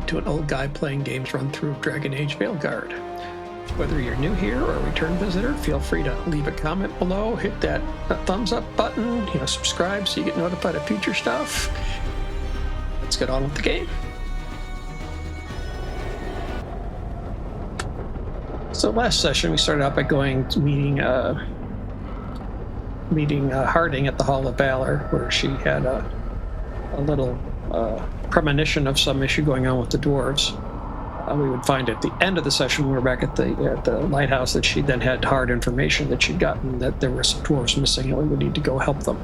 to an old guy playing games run through Dragon Age Veilguard. Whether you're new here or a return visitor, feel free to leave a comment below, hit that thumbs up button, subscribe so you get notified of future stuff. Let's get on with the game. So last session we started out by going to meeting Harding at the Hall of Valor, where she had a little premonition of some issue going on with the dwarves. We would find at the end of the session when we were back at the Lighthouse that she then had hard information that she'd gotten that there were some dwarves missing and we would need to go help them.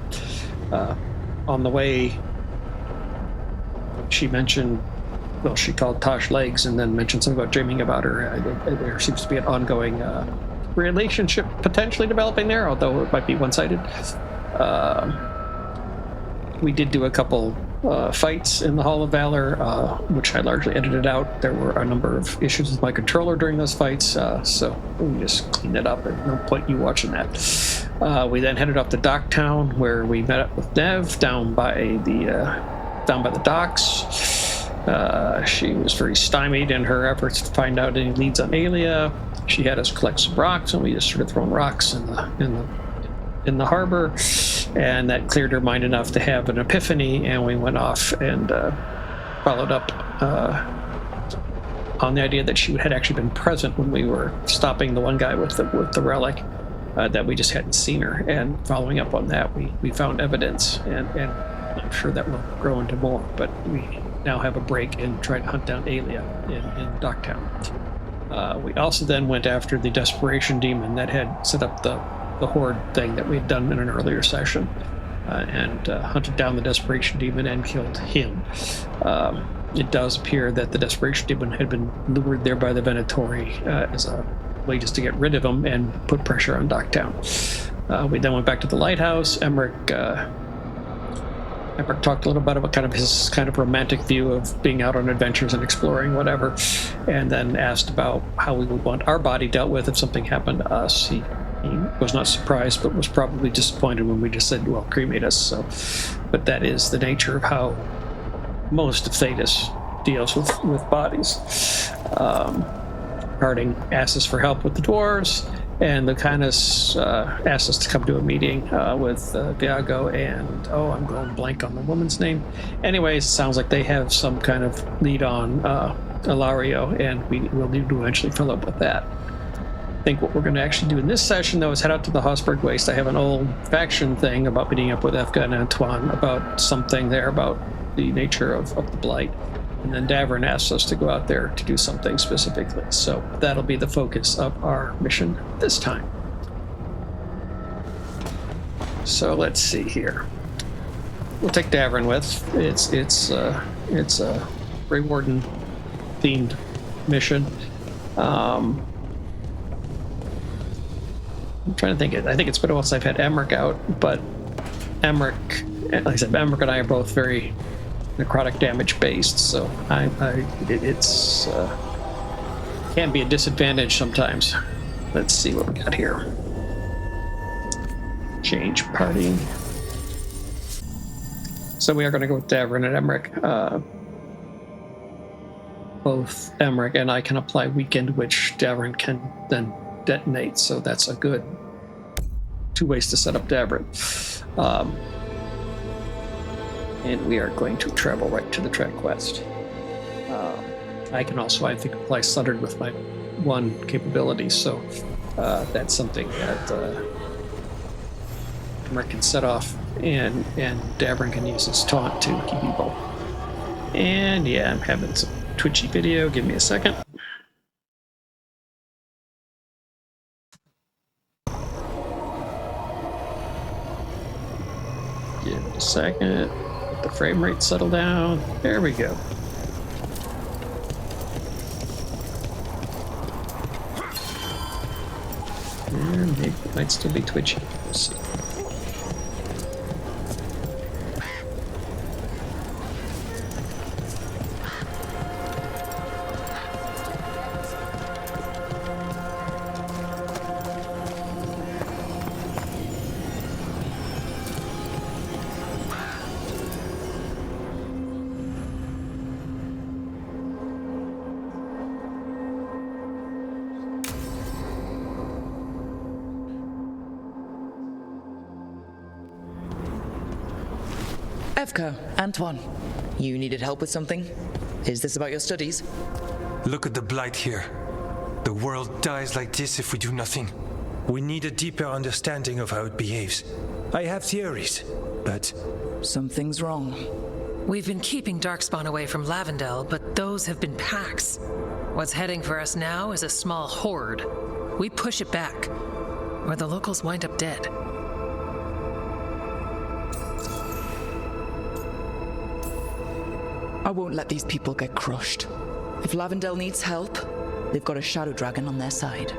On the way, she mentioned, well, she called Taash legs and then mentioned something about dreaming about her. There seems to be an ongoing relationship potentially developing there, although it might be one-sided. We did do a couple fights in the Hall of Valor, which I largely edited out. There were a number of issues with my controller during those fights, so we just cleaned it up. There's no point you watching that. We then headed up to Docktown, where we met up with Nev down by the docks. She was very stymied in her efforts to find out any leads on Aelia. She had us collect some rocks, and we just started throwing rocks in the harbor, and that cleared her mind enough to have an epiphany, and we went off and followed up on the idea that she had actually been present when we were stopping the one guy with the relic, that we just hadn't seen her. And following up on that, we found evidence, and I'm sure that will grow into more, but we now have a break in trying to hunt down Aelia in Docktown. We also then went after the Desperation Demon that had set up the horde thing that we had done in an earlier session, and hunted down the Desperation Demon and killed him. It does appear that the Desperation Demon had been lured there by the Venatori as a way just to get rid of him and put pressure on Docktown. We then went back to the Lighthouse. Emmrich talked a little bit about his romantic view of being out on adventures and exploring whatever, and then asked about how we would want our body dealt with if something happened to us. He was not surprised, but was probably disappointed when we just said, well, cremate us. So, but that is the nature of how most of Thetis deals with bodies. Harding asks us for help with the dwarves, and the Lucanus asked us to come to a meeting with Viago and, I'm going blank on the woman's name. Anyways, sounds like they have some kind of lead on Ilario, and we will need to eventually fill up with that. I think what we're going to actually do in this session, though, is head out to the Hossberg Waste. I have an old faction thing about meeting up with Evka and Antoine about something there about the nature of the Blight. And then Darvin asks us to go out there to do something specifically. So that'll be the focus of our mission this time. So let's see here. We'll take Darvin with. It's a Grey Warden themed mission. I'm trying to think. I think it's been a while since I've had Emmrich out, but Emmrich, like I said, Emmrich and I are both very necrotic damage based, so it's can be a disadvantage sometimes. Let's see what we got here. Change party. So we are going to go with Darvin and Emmrich. Both Emmrich and I can apply Weakened, which Darvin can then detonate, so that's a good 2 ways to set up Darvin. And we are going to travel right to the Trek Quest. I can also, I think, apply Suttered with my 1 capability, so that's something that Emmrich can set off, and Darvin can use his taunt to keep people. And yeah, I'm having some twitchy video. Give me a second. Give it a second. Let the frame rate settle down. There we go. And maybe it might still be twitchy. We'll see. Evka, Antoine, you needed help with something? Is this about your studies? Look at the Blight here. The world dies like this if we do nothing. We need a deeper understanding of how it behaves. I have theories, but... Something's wrong. We've been keeping Darkspawn away from Lavendel, but those have been packs. What's heading for us now is a small horde. We push it back, or the locals wind up dead. I won't let these people get crushed. If Lavendel needs help, they've got a shadow dragon on their side.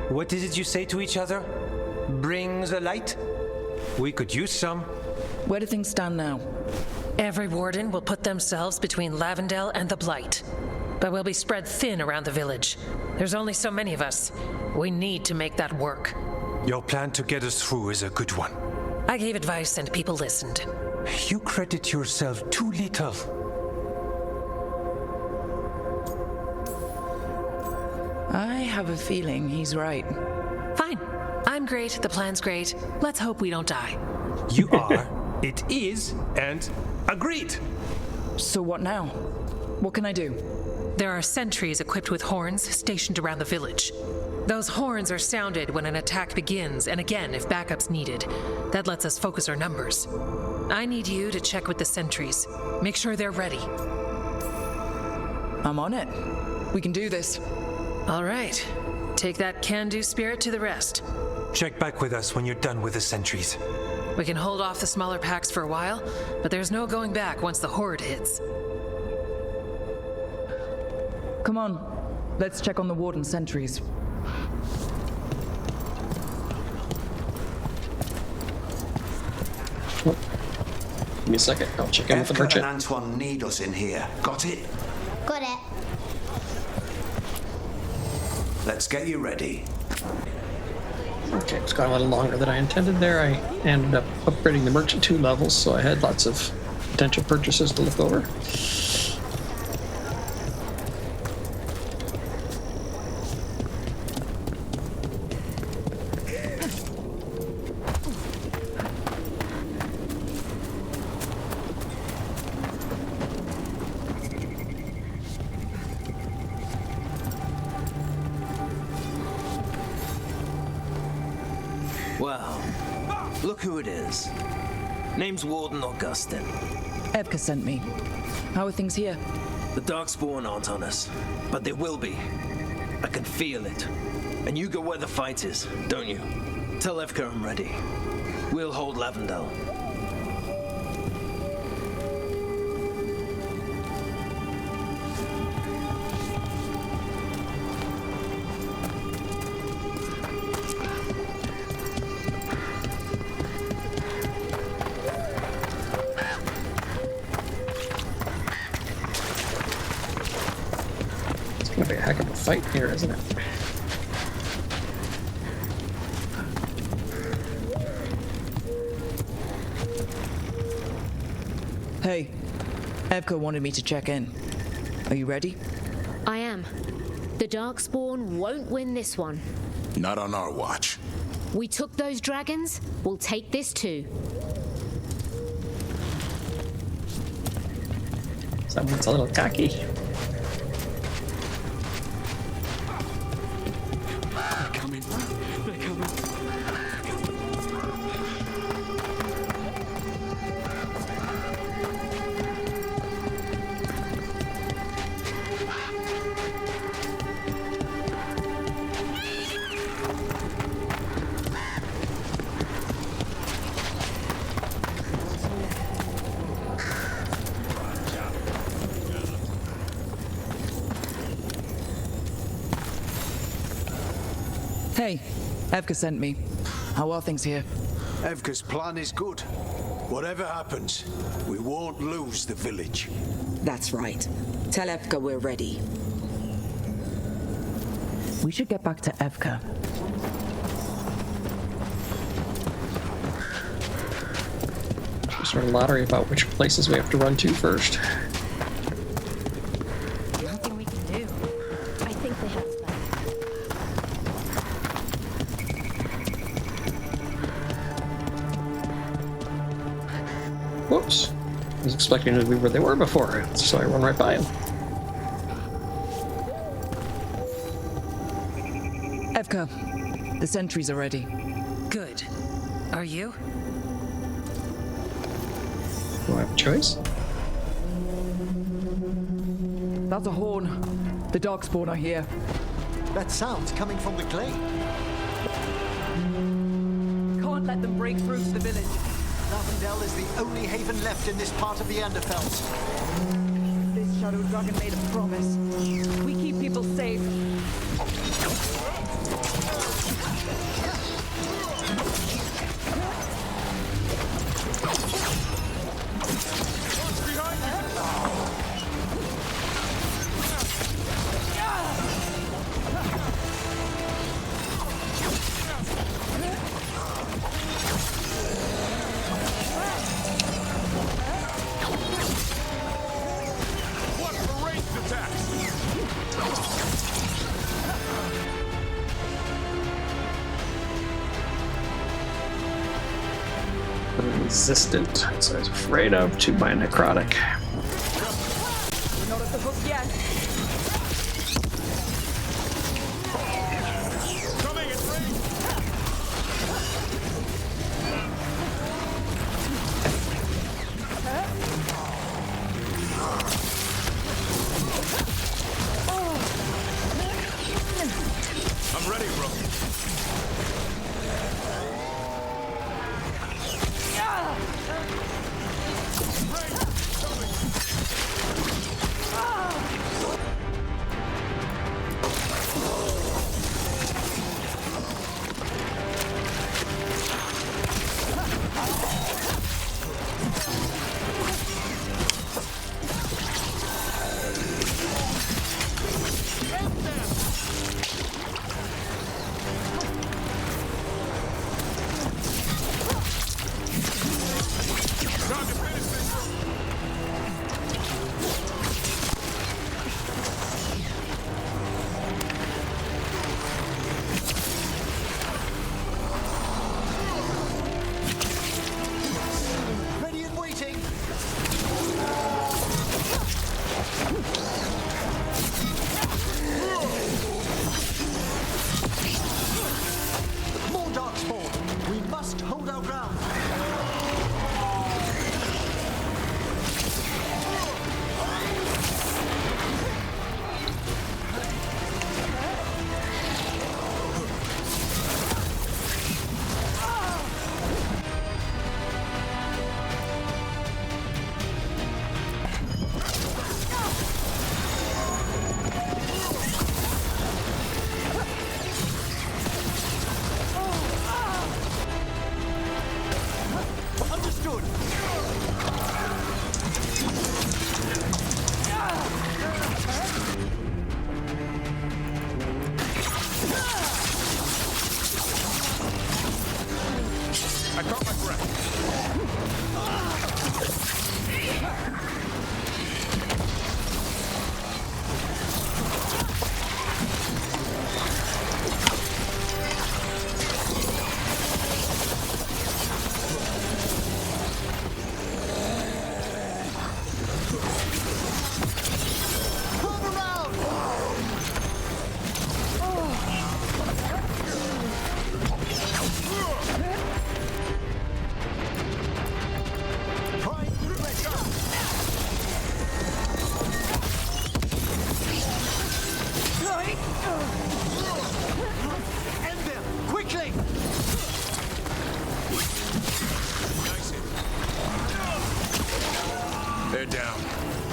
What is it you say to each other? Bring the light? We could use some. Where do things stand now? Every warden will put themselves between Lavendel and the Blight. But we'll be spread thin around the village. There's only so many of us. We need to make that work. Your plan to get us through is a good one. I gave advice and people listened. You credit yourself too little. I have a feeling he's right. Fine. I'm great, the plan's great. Let's hope we don't die. You are, it is, and agreed. So what now? What can I do? There are sentries equipped with horns stationed around the village. Those horns are sounded when an attack begins, and again if backup's needed. That lets us focus our numbers. I need you to check with the sentries. Make sure they're ready. I'm on it. We can do this. All right. Take that can-do spirit to the rest. Check back with us when you're done with the sentries. We can hold off the smaller packs for a while, but there's no going back once the horde hits. Come on. Let's check on the warden sentries. Give me a second. I'll check in with the Evka merchant. and Antoine need us in here. Got it? Got it. Let's get you ready. Okay, it's gone a little longer than I intended there. I ended up upgrading the merchant 2 levels, so I had lots of potential purchases to look over. Well, look who it is. Name's Warden Augustin. Evka sent me. How are things here? The Darkspawn aren't on us, but they will be. I can feel it. And you go where the fight is, don't you? Tell Evka I'm ready. We'll hold Lavendel. It's gonna be a heck of a fight here, isn't it? Hey, Evka wanted me to check in. Are you ready? I am. The Darkspawn won't win this one. Not on our watch. We took those dragons, we'll take this too. Someone's a little cocky. They're coming. They're coming. Hey, Evka sent me. How are things here? Evka's plan is good. Whatever happens, we won't lose the village. That's right. Tell Evka we're ready. We should get back to Evka. Just sort of lottery about which places we have to run to first. Nothing we can do. I think they have spells. Whoops. I was expecting to be where they were before, so I run right by them. Evka, the sentries are ready. Good. Are you? Do I have a choice? That's a horn. The Darkspawn are here. That sound's coming from the glade. Can't let them break through to the village. Lavendel is the only haven left in this part of the Anderfell. This Shadow Dragon made a promise. We keep people safe. Resistant, so I was afraid of to my necrotic. We're not at the hook yet. I'm ready, bro.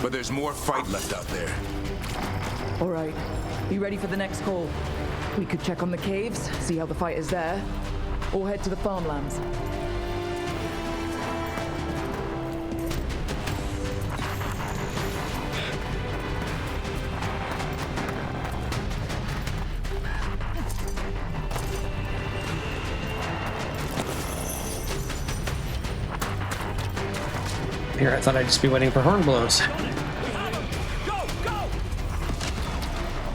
But there's more fight left out there. All right. You ready for the next call? We could check on the caves, see how the fight is there, or head to the farmlands. Here, I thought I'd just be waiting for horn blows.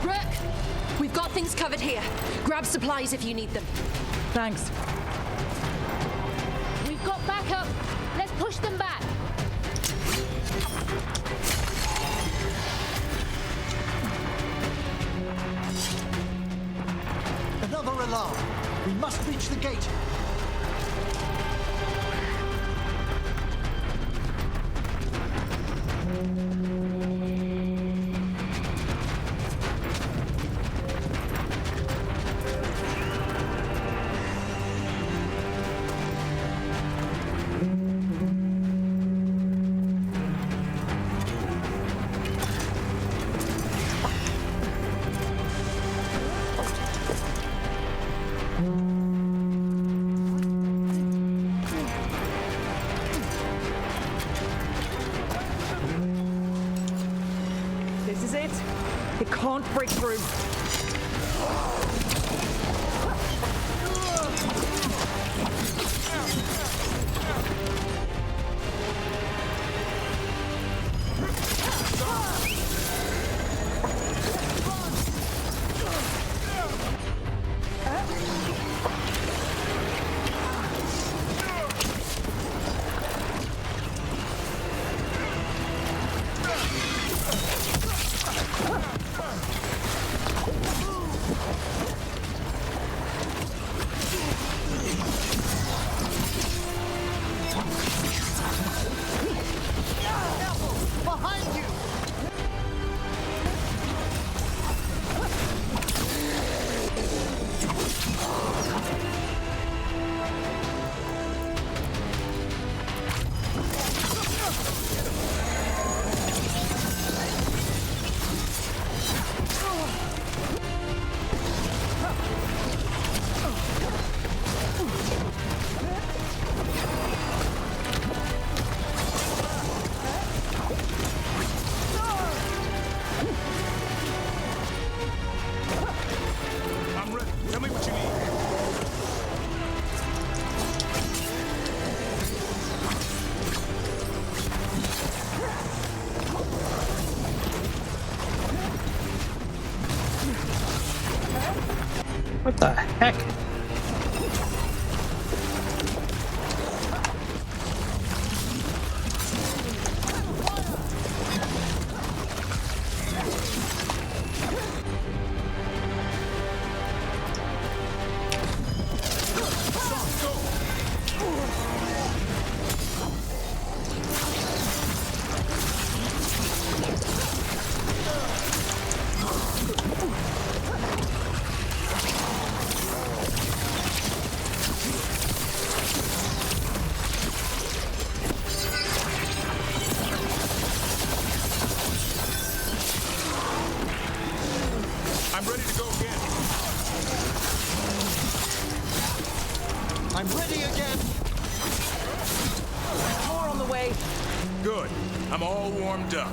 Rook, we've got things covered here. Grab supplies if you need them. Thanks. We've got backup. Let's push them back. gate. This is it. It can't break through. Behind you! I'm ready. Tell me what you need. What the heck? I'm ready to go again. I'm ready again. More on the way. Good. I'm all warmed up.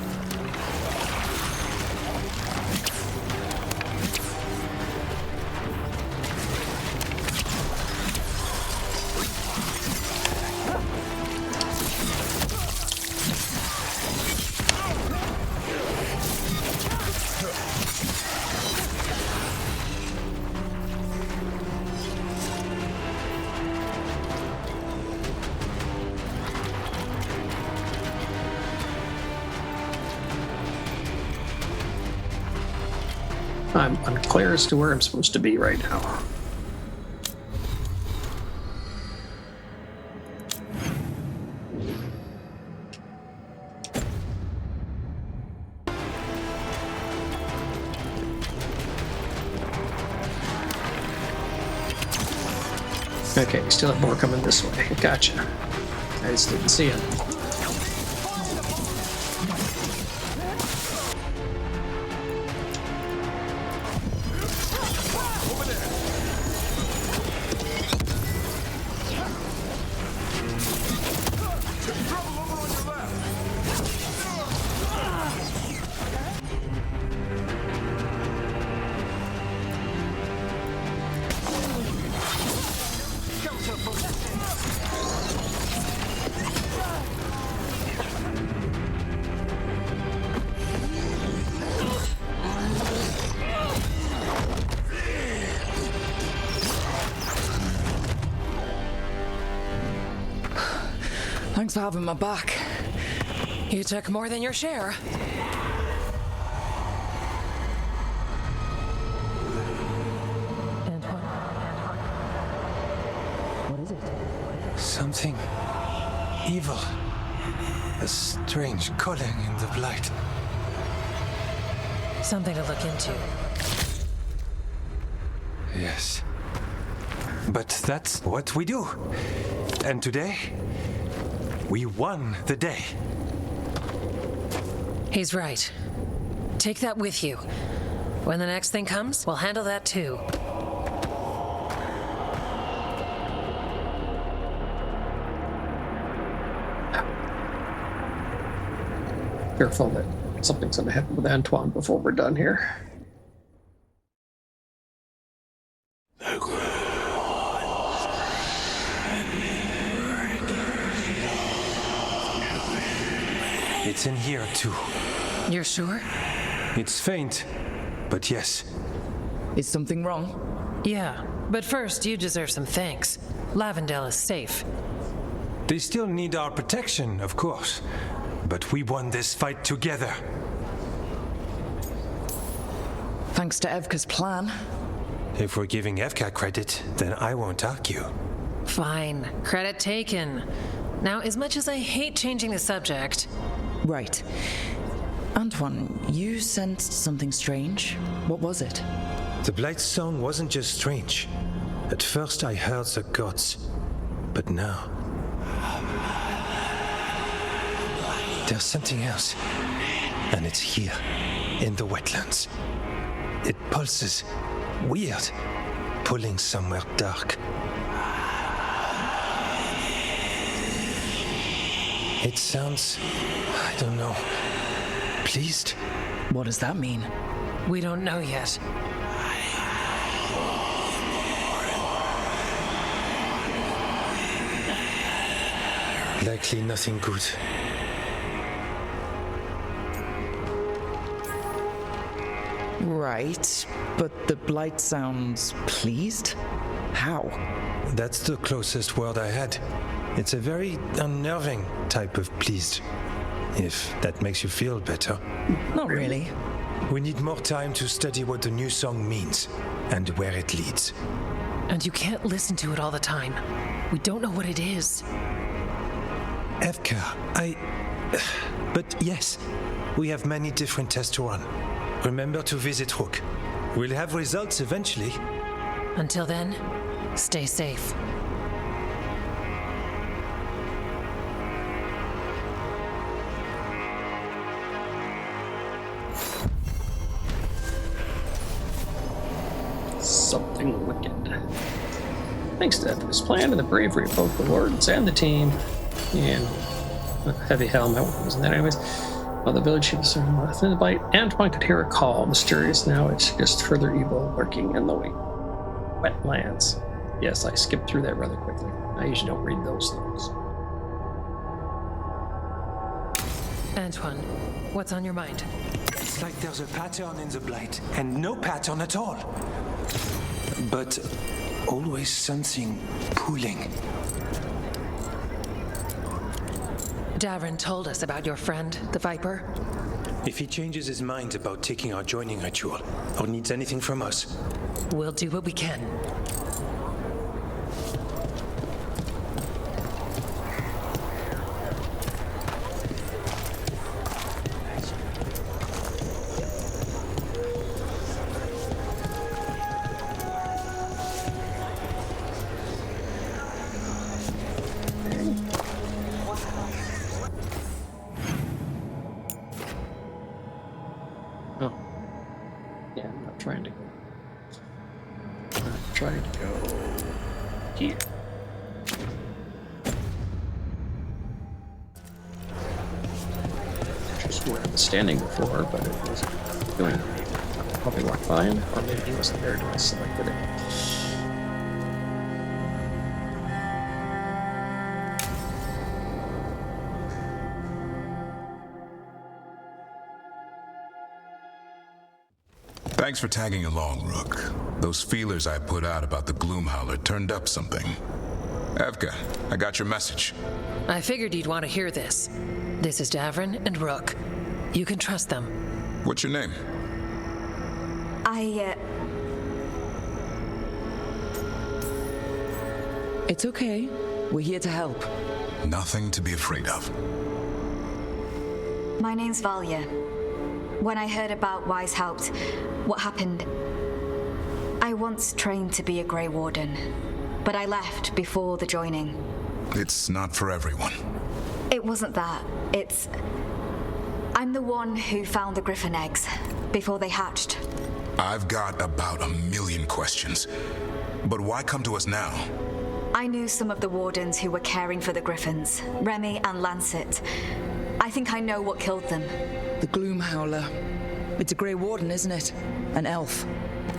I'm unclear as to where I'm supposed to be right now. Okay, we still have more coming this way. Gotcha. I just didn't see it. Thanks for having my back. You took more than your share. Something evil. A strange calling in the Blight. Something to look into. Yes. But that's what we do. And today, we won the day. He's right. Take that with you. When the next thing comes, we'll handle that too. Careful that something's going to happen with Antoine before we're done here. It's in here too. You're sure? It's faint, but yes. Is something wrong? Yeah, but first you deserve some thanks. Lavendale is safe. They still need our protection, of course. But we won this fight together. Thanks to Evka's plan. If we're giving Evka credit, then I won't argue. Fine. Credit taken. Now, as much as I hate changing the subject... Right. Antoine, you sensed something strange. What was it? The Blight song wasn't just strange. At first I heard the gods. But now... there's something else. And it's here, in the wetlands. It pulses. Weird. Pulling somewhere dark. It sounds... I don't know... pleased? What does that mean? We don't know yet. Likely nothing good. Right, but the Blight sounds pleased? How? That's the closest word I had. It's a very unnerving type of pleased. If that makes you feel better. Not really. We need more time to study what the new song means and where it leads. And you can't listen to it all the time. We don't know what it is. Evka, But yes, we have many different tests to run. Remember to visit Rook. We'll have results eventually. Until then, stay safe. Something wicked. Thanks to this plan and the bravery of both the lords and the team, and heavy helmet wasn't that anyways. While the village chief was within the Blight, Antoine could hear a call. Mysterious now, it's just further evil lurking in the wetlands. Yes, I skipped through that rather quickly. I usually don't read those things. Antoine, what's on your mind? It's like there's a pattern in the Blight, and no pattern at all. But always something pulling. Darvin told us about your friend, the Viper. If he changes his mind about taking our joining ritual, or needs anything from us, we'll do what we can. Trying to go here. Just where I was standing before, but it wasn't doing anything. Probably walked fine, or maybe he wasn't there until I selected it. Thanks for tagging along, Rook. Those feelers I put out about the Gloom Howler turned up something. Evka, I got your message. I figured you'd want to hear this. This is Darvin and Rook. You can trust them. What's your name? It's okay. We're here to help. Nothing to be afraid of. My name's Valia. When I heard about Weishaupt, what happened, I once trained to be a Grey Warden, but I left before the joining. It's not for everyone. It wasn't that. I'm the one who found the Griffin eggs before they hatched. I've got about 1,000,000 questions. But why come to us now? I knew some of the Wardens who were caring for the Griffins, Remy and Lancet. I think I know what killed them. The Gloom Howler. It's a Grey Warden, isn't it? An elf.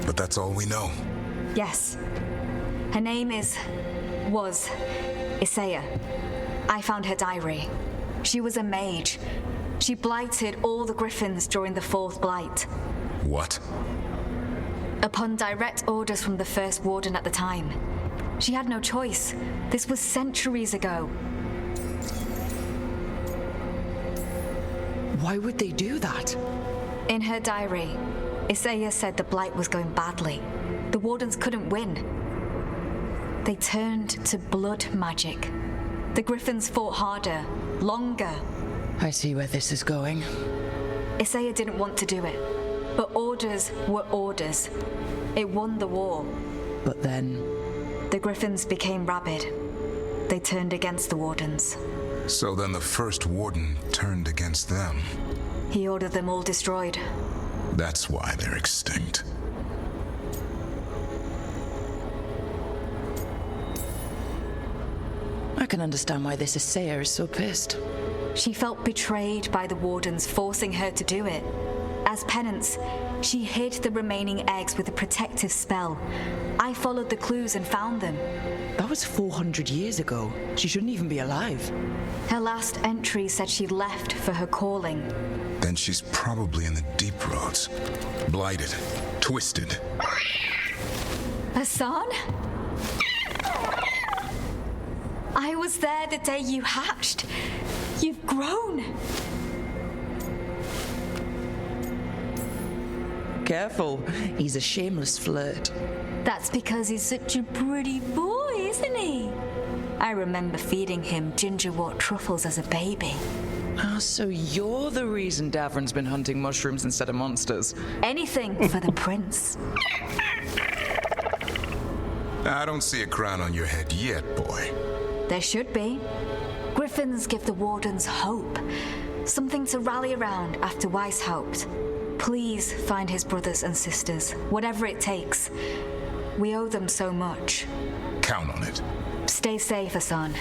But that's all we know. Yes. Her name was Isaiah. I found her diary. She was a mage. She blighted all the Griffins during the 4th Blight. What? Upon direct orders from the first Warden at the time. She had no choice. This was centuries ago. Why would they do that? In her diary, Isaiah said the Blight was going badly. The Wardens couldn't win. They turned to blood magic. The Griffins fought harder, longer. I see where this is going. Isaiah didn't want to do it, but orders were orders. It won the war. But then... the Griffins became rabid. They turned against the Wardens. So then the first Warden turned against them. He ordered them all destroyed. That's why they're extinct. I can understand why this Isaiah is so pissed. She felt betrayed by the Wardens forcing her to do it. As penance, she hid the remaining eggs with a protective spell. I followed the clues and found them. That was 400 years ago. She shouldn't even be alive. Her last entry said she left for her calling. Then she's probably in the deep roads. Blighted. Twisted. Assan? I was there the day you hatched. You've grown. Careful. He's a shameless flirt. That's because he's such a pretty boy, isn't he? I remember feeding him gingerwort truffles as a baby. Ah, so you're the reason Darvin's been hunting mushrooms instead of monsters. Anything for the prince. I don't see a crown on your head yet, boy. There should be. Griffins give the Wardens hope. Something to rally around after Weishaupt. Please find his brothers and sisters, whatever it takes. We owe them so much. Count on it. Stay safe, Assan.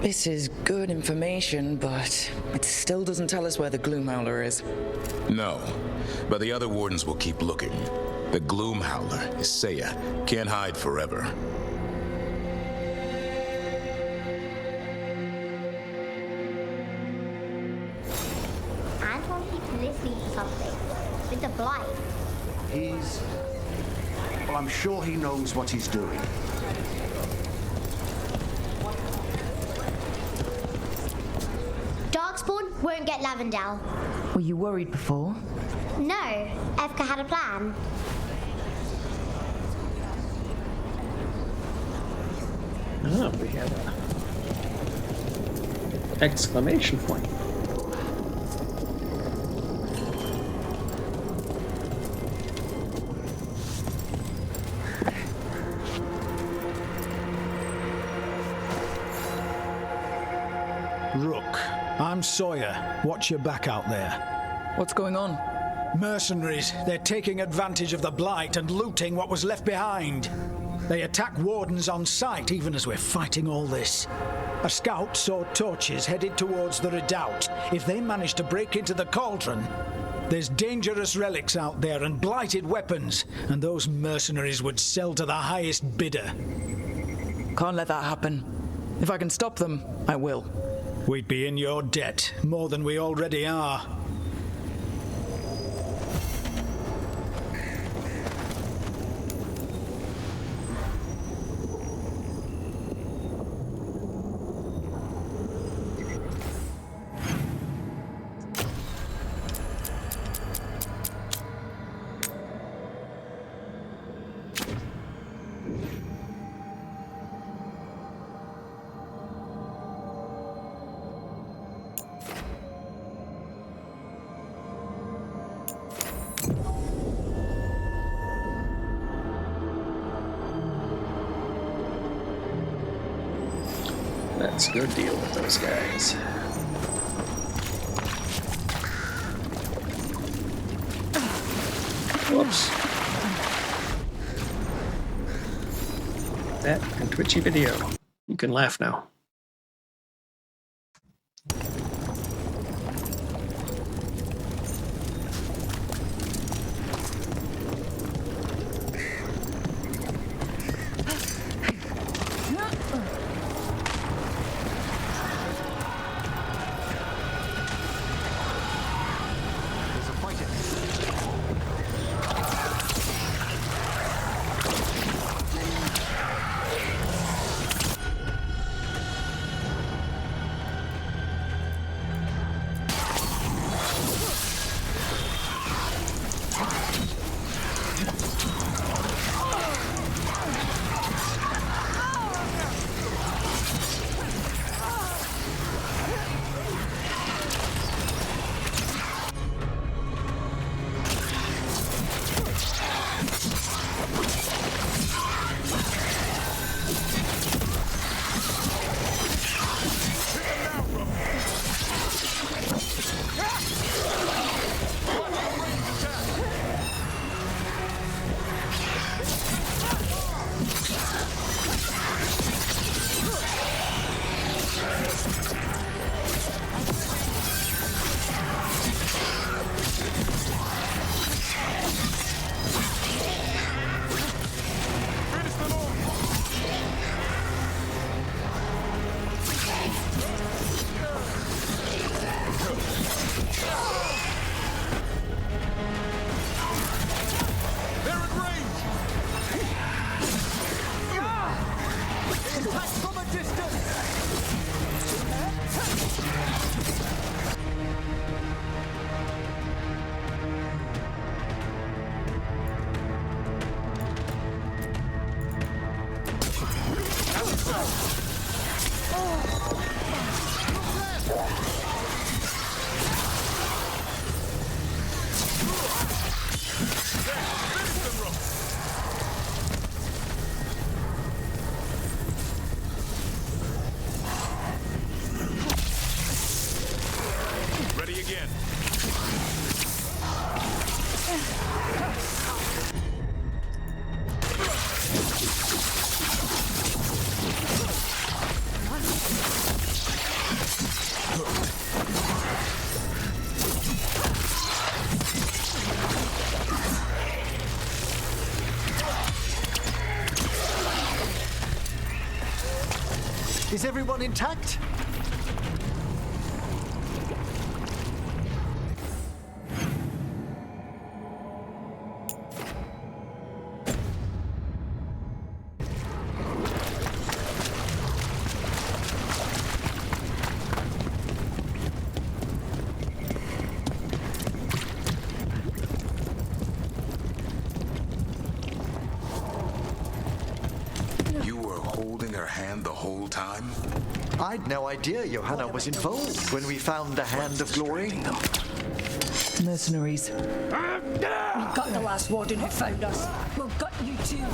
This is good information, but it still doesn't tell us where the Gloom Howler is. No, but the other Wardens will keep looking. The Gloom Howler, Isaiah, can't hide forever. Antoine keeps listening to something. With the Blight. Well, I'm sure he knows what he's doing. Darkspawn won't get Lavendel. Were you worried before? No, Evka had a plan. Oh, we have a exclamation point. Rook, I'm Sawyer. Watch your back out there. What's going on? Mercenaries. They're taking advantage of the Blight and looting what was left behind. They attack Wardens on sight even as we're fighting all this. A scout saw torches headed towards the redoubt. If they manage to break into the Cauldron, there's dangerous relics out there and blighted weapons, and those mercenaries would sell to the highest bidder. Can't let that happen. If I can stop them, I will. We'd be in your debt, more than we already are. Let's go deal with those guys. Whoops. That and Twitchy video. You can laugh now. Is everyone intact? I'd no idea Johanna was involved when we found the Hand of Glory. Mercenaries. We got the last warden who found us. We'll gut you too.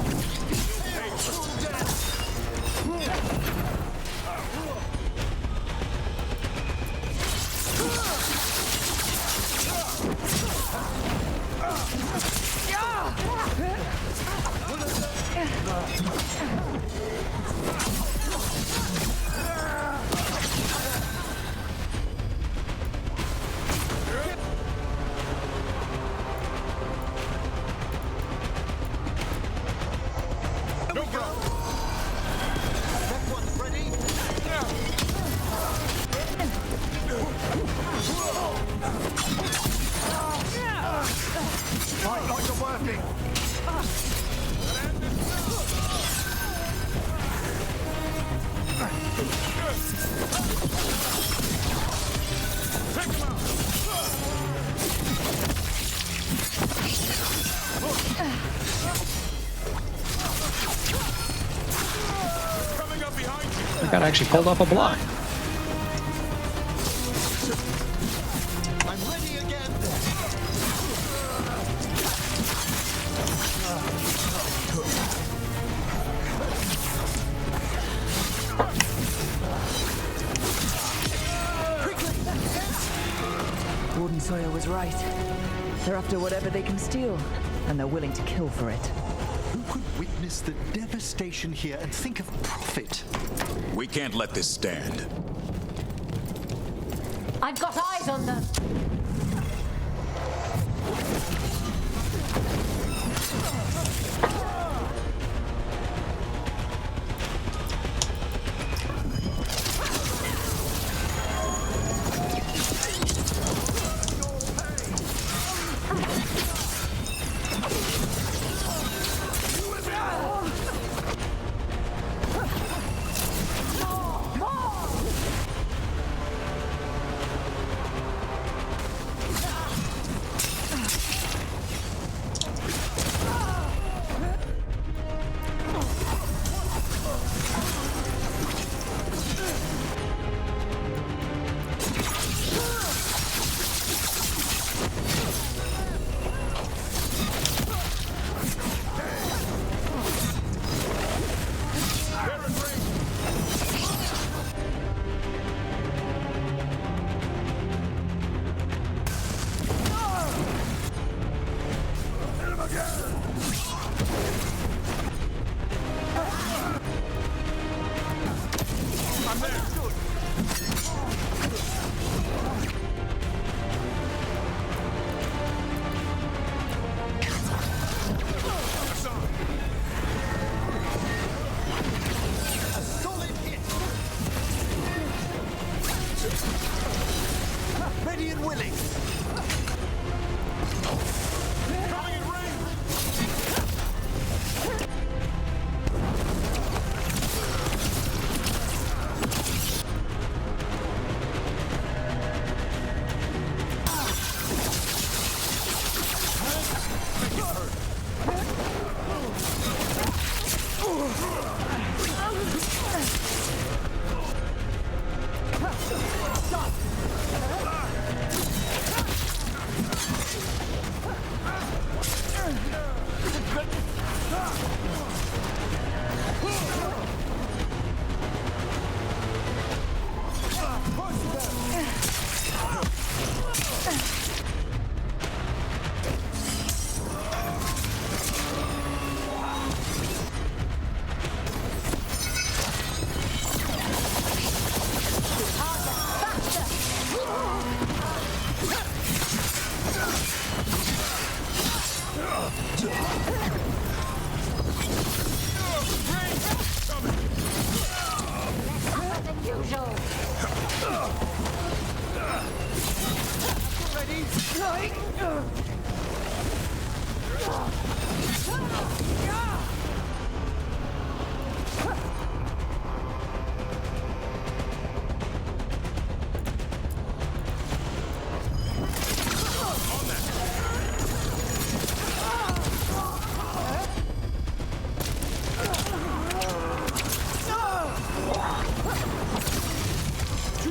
I got actually pulled off a block. I'm ready again. was right. They're after whatever they can steal, and they're willing to kill for it. Who could witness the devastation here and think of profit? We can't let this stand. I've got eyes on them. Ready and willing.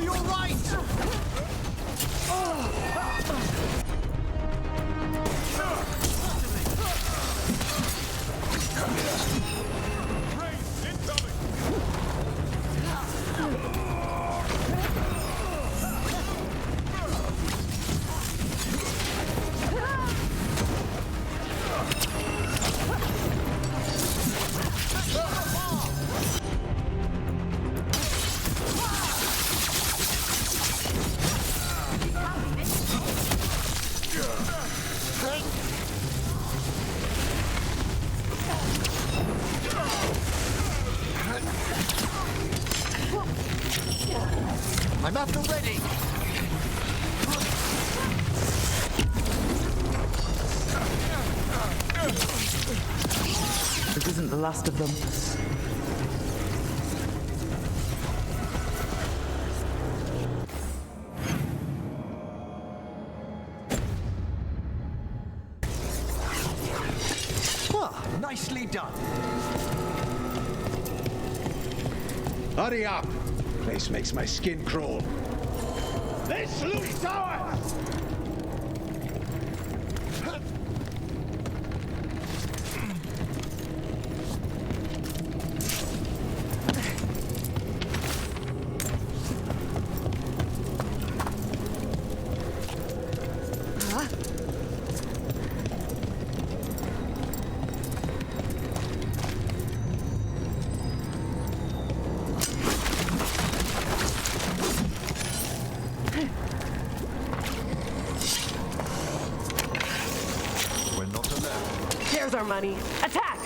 Coming in range. I'm after ready. This isn't the last of them. Ah, nicely done. Hurry up! Place makes my skin crawl. This loot's ours! money. Attack!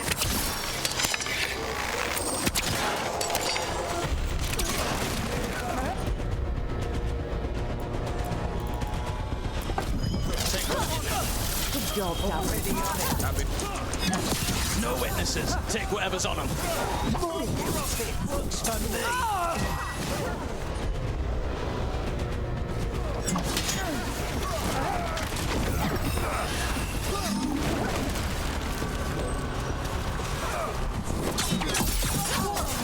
Good job, Darvin. No witnesses. Take whatever's on them. Looks for me.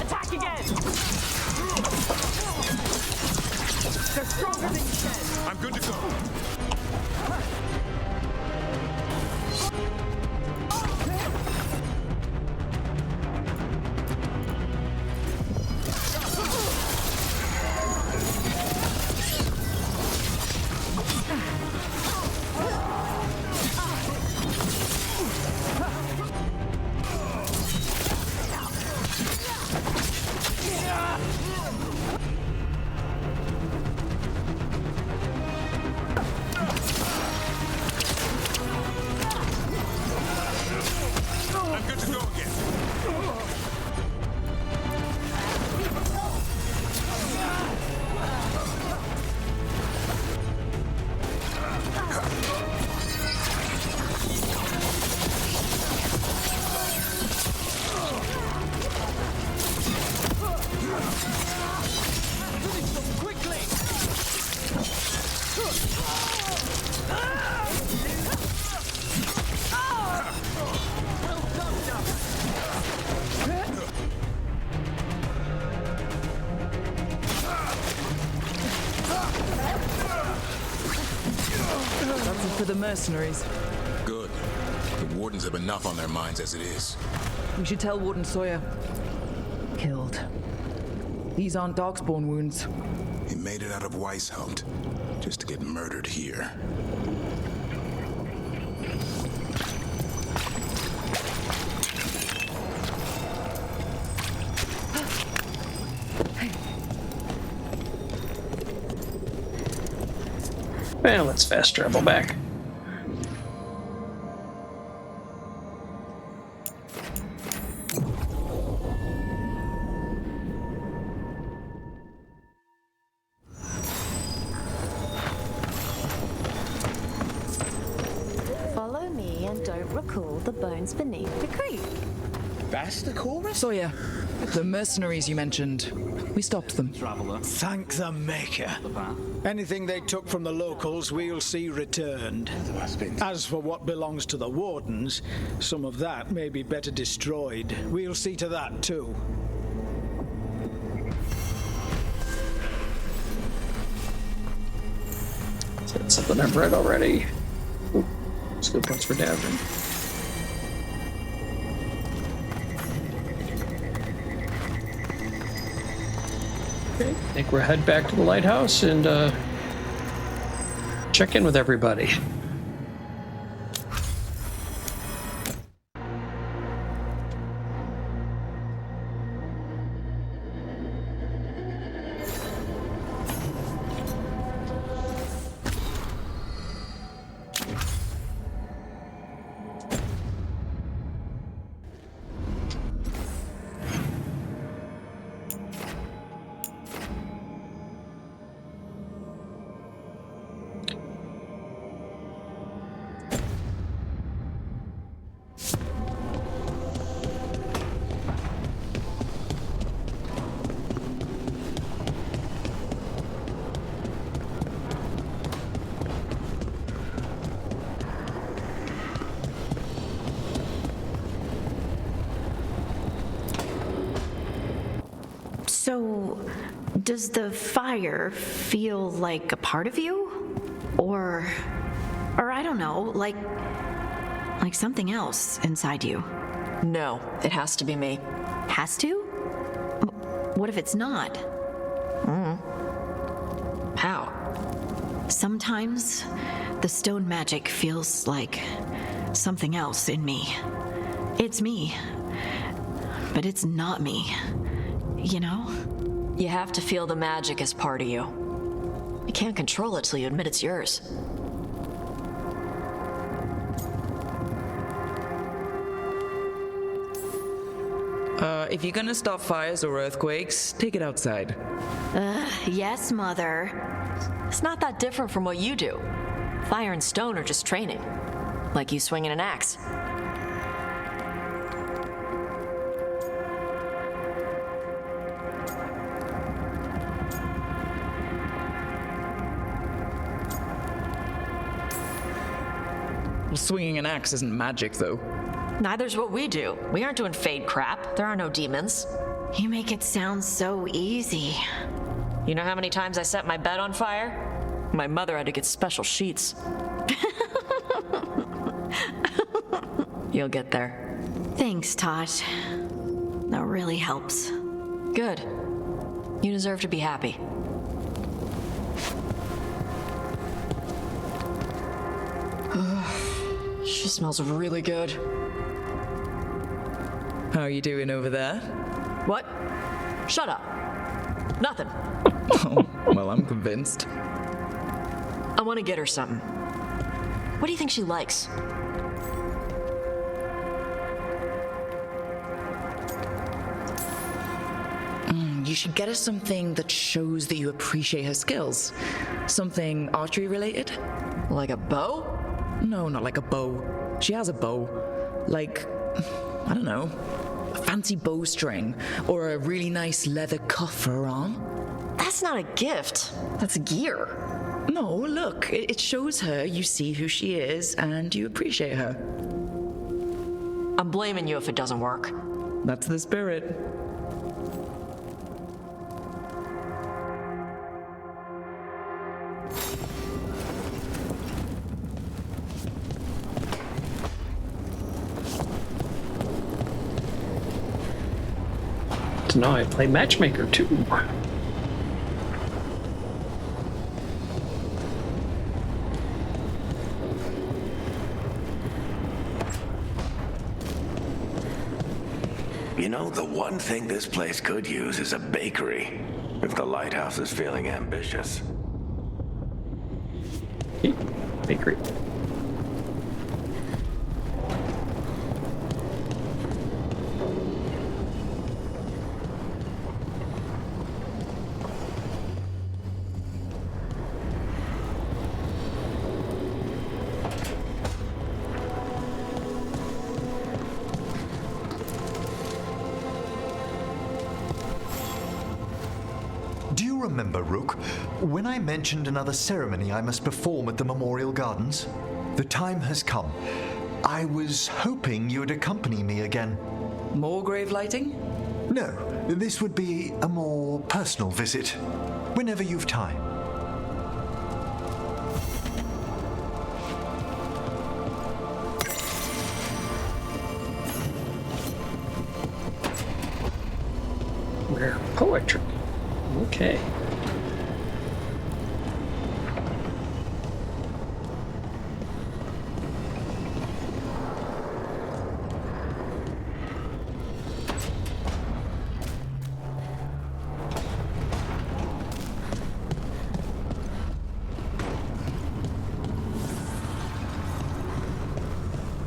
Attack again! They're stronger than you said. I'm good to go. For the Mercenaries. Good. The Wardens have enough on their minds as it is. We should tell Warden Sawyer. Killed. These aren't Darkspawn wounds. He made it out of Weishaupt, just to get murdered here. Well, let's fast travel back. Follow me and don't recall the bones beneath the creek. That's the chorus? Sawyer, the Mercenaries you mentioned. We stopped them. Traveler. Thank the Maker. Anything they took from the locals, we'll see returned. As for what belongs to the Wardens, some of that may be better destroyed. We'll see to that, too. That's something I've read already. Ooh, skill points for Darvin. Okay, I think we'll head back to the lighthouse and check in with everybody. So, does the fire feel like a part of you? Or I don't know, like something else inside you? No, it has to be me. Has to? What if it's not? How? Sometimes the stone magic feels like something else in me. It's me, but it's not me. You know? You have to feel the magic as part of you. You can't control it till you admit it's yours. If you're gonna start fires or earthquakes, take it outside. Yes, Mother. It's not that different from what you do. Fire and stone are just training. Like you swinging an axe. Well, swinging an axe isn't magic, though. Neither's what we do. We aren't doing fade crap. There are no demons. You make it sound so easy. You know how many times I set my bed on fire? My mother had to get special sheets. You'll get there. Thanks, Taash. That really helps. Good. You deserve to be happy. She smells really good. How are you doing over there? What? Shut up. Nothing. Oh, well, I'm convinced. I want to get her something. What do you think she likes? You should get her something that shows that you appreciate her skills. Something archery related? Like a bow? No, not like a bow. She has a bow. Like, I don't know, a fancy bowstring or a really nice leather cuff for her arm. That's not a gift. That's gear. No, look, it shows her you see who she is and you appreciate her. I'm blaming you if it doesn't work. That's the spirit. So now I play matchmaker too. You know, the one thing this place could use is a bakery, if the Lighthouse is feeling ambitious. Bakery. Remember, Rook, when I mentioned another ceremony I must perform at the Memorial Gardens? The time has come. I was hoping you would accompany me again. More grave lighting? No, this would be a more personal visit. Whenever you've time. Rare poetry. Okay.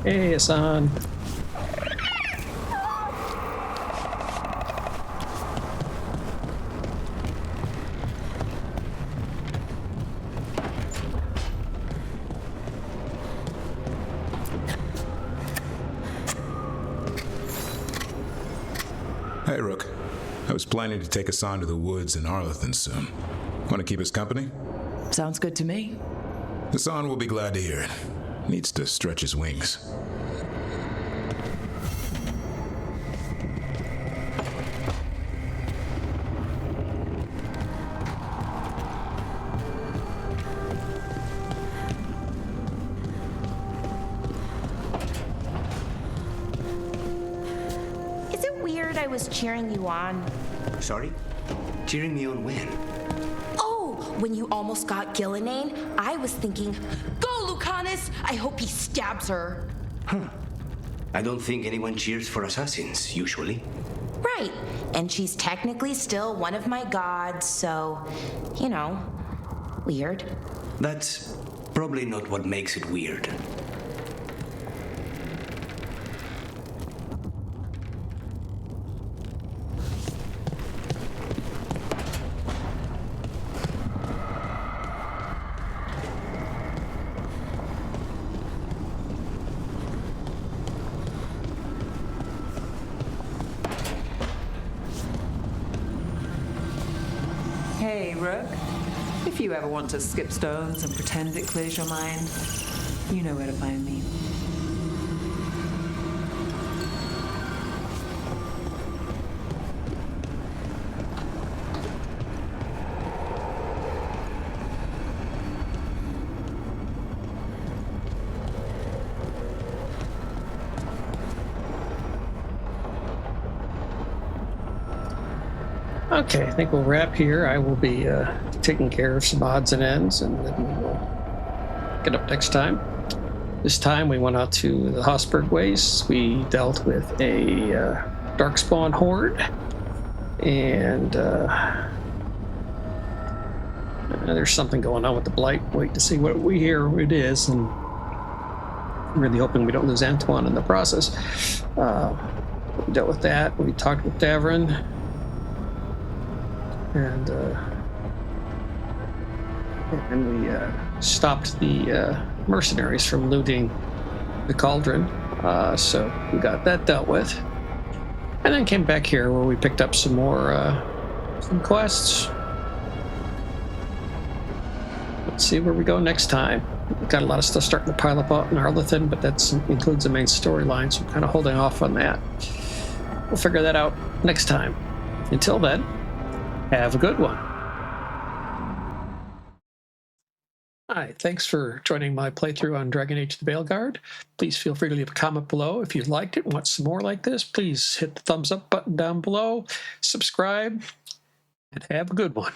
Hey, Assan. Hey, Rook. I was planning to take Assan to the woods in Arlathan soon. Want to keep us company? Sounds good to me. Assan will be glad to hear it. Needs to stretch his wings. Is it weird I was cheering you on? Sorry? Cheering me on when? Oh, when you almost got Gillinane, I was thinking, go Lucanus! I hope he stabs her. Huh. I don't think anyone cheers for assassins, usually. Right. And she's technically still one of my gods, so, you know, weird. That's probably not what makes it weird. Hey, Rook. If you ever want to skip stones and pretend it clears your mind, you know where to find me. Okay, I think we'll wrap here. I will be taking care of some odds and ends, and then we will get up next time. This time we went out to the Hossberg Wastes. We dealt with a Darkspawn horde, and there's something going on with the Blight. Wait to see what we hear it is, and I'm really hoping we don't lose Antoine in the process. We dealt with that. We talked with Darvin. And we stopped the mercenaries from looting the Cauldron, so we got that dealt with. And then came back here where we picked up some more some quests. Let's see where we go next time. We've got a lot of stuff starting to pile up out in Arlathan, but that includes the main storyline, so I'm kind of holding off on that. We'll figure that out next time. Until then, have a good one. Hi, thanks for joining my playthrough on Dragon Age the Veilguard. Please feel free to leave a comment below. If you liked it and want some more like this, please hit the thumbs up button down below, subscribe, and have a good one.